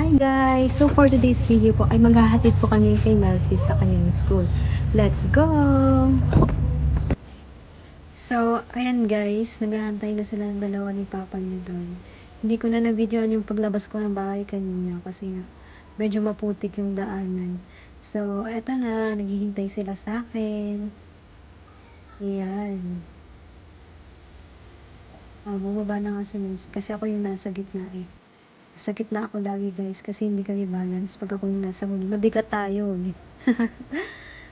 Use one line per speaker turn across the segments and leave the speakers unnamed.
Hi guys! So for today's video po ay maghahatid po kami kay Melcy sa kanyang school. Let's go! So, ayan guys, naghahantay na sila ng dalawa ni Papa niya doon. Hindi ko na na-videoan yung paglabas ko ng bahay kanina kasi nga medyo maputik yung daanan. So, eto na, naghihintay sila sa akin. Ayan. Bumaba na nga si Melcy kasi ako yung nasa gitna eh. Sa gitna ako lagi guys kasi hindi kami balance pag ako yung nasa huli. Mabigat tayo eh.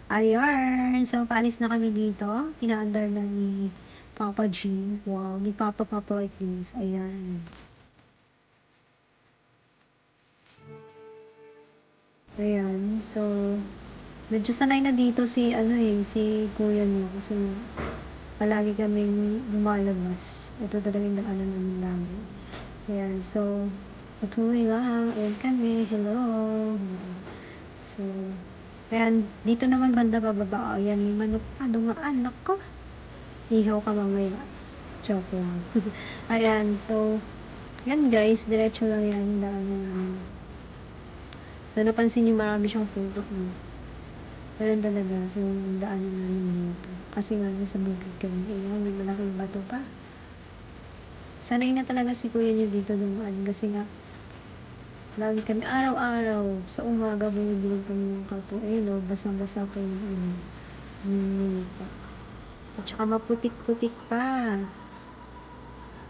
Ayan. So, paalis na kami dito. Pinaandar na ni Papa G. Wow. Ni Papa like this. Ayan. Ayan. So, medyo sanay na dito si si kuya niya kasi palagi kaming lumalabas. Ito talaga yung daanan namin lagi. Ayan. So, patuloy lang. Ayan kami. Hello. So, ayan. Dito naman banda bababa. Ayan. May manok pa. Dumaan. Nako. Ihaw ka mamaya. Joke lang. Ayan. So, yan guys. Diretso lang yan. Yung daanan namin. So, napansin niyo marami siyang puno. Ganun talaga. So, yung daanan namin dito. Kasi nga sa bukid kami. Ayan. May malaking bato pa. Sanay na talaga si kuya niyo dito dumaan. Kasi nga, lagi kami araw-araw sa umaga bumibili kami ng kapo. No, basang-basa pa yung lupa. At saka maputik-putik pa.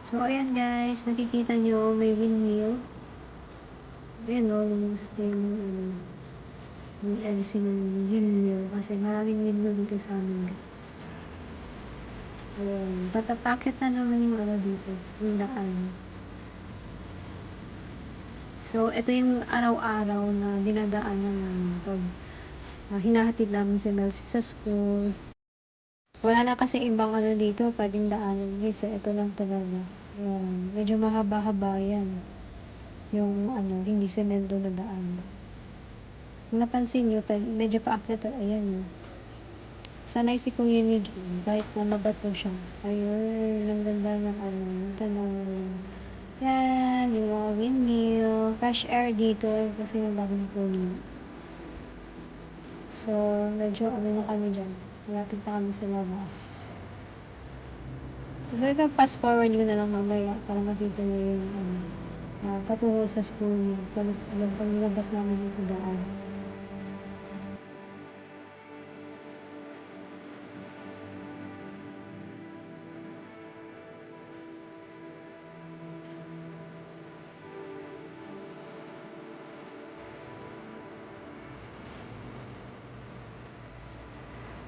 So, ayan guys, nakikita nyo may windmill. Ayan o, lumabas na yung LC ng windmill. Kasi maraming windmill dito sa amin guys. Ayan, patapakit na naman yung dito, yung daan. So, ito yung araw-araw na dinadaanan namin pag hinahatid namin si Melcy sa school. Wala na kasi ibang dito, pwedeng daanan guys. Ito lang talaga. Ayan, medyo mahaba-haba yan. Yung hindi semento na daan. Kung napansin nyo, medyo paakyat. Ayan. Sanay si kuya nyo dyan, kahit na mabato siya. Ayun, ang ganda ng tanong. Yan, yung mga windmill. Fresh air dito kasi yung bagong puno. So, medyo na kami dyan. Malapit na kami sa labas. So, talagang fast forward nyo na lang mamaya para makita nyo yung patungo sa school niya. Pag nilabas namin sa daan.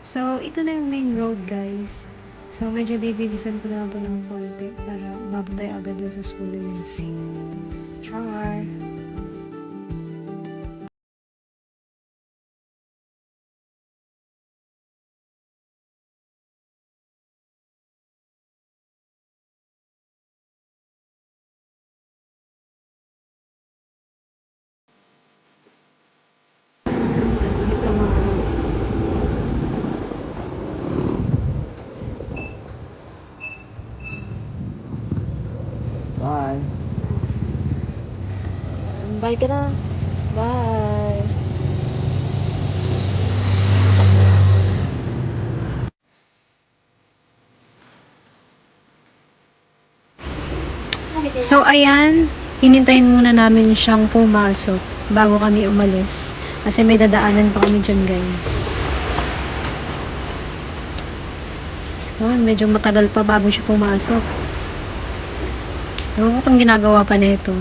So, ito na yung main road, guys. So, medyo bibilisan ko na ito ng konti para mabutay agad sa school ni Melcy. Char! Ito mga
Bye.
bye ka na. Bye! So, ayan. Hinintayin muna namin siyang pumasok bago kami umalis. Kasi may dadaanan pa kami dyan, guys. So, medyo matagal pa bago siya pumasok. Ewan ko kung ginagawa pa nito.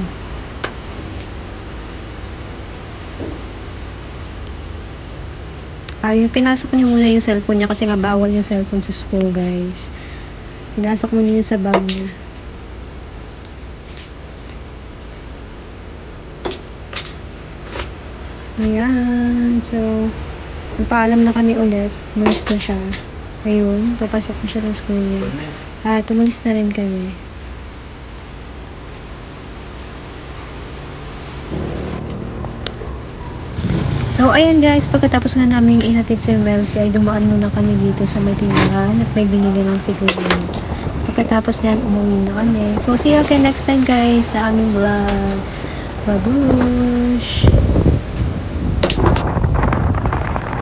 Yung pinasok niya muna yung cellphone niya kasi nga bawal yung cellphone sa school, guys. Pinasok muna yun sa bag niya. Ayan. So, nagpaalam na kami ulit. Umalis na siya. Ayun, papasok na siya ng school niya. Umalis na rin kami. So, ayan guys, pagkatapos nga namin ihatid si Melcy, ay dumaan muna kami dito sa may tindahan at may binili ng siguro. Pagkatapos niyan, umuwi na kami. So, see you again next time guys sa aming vlog. Babush!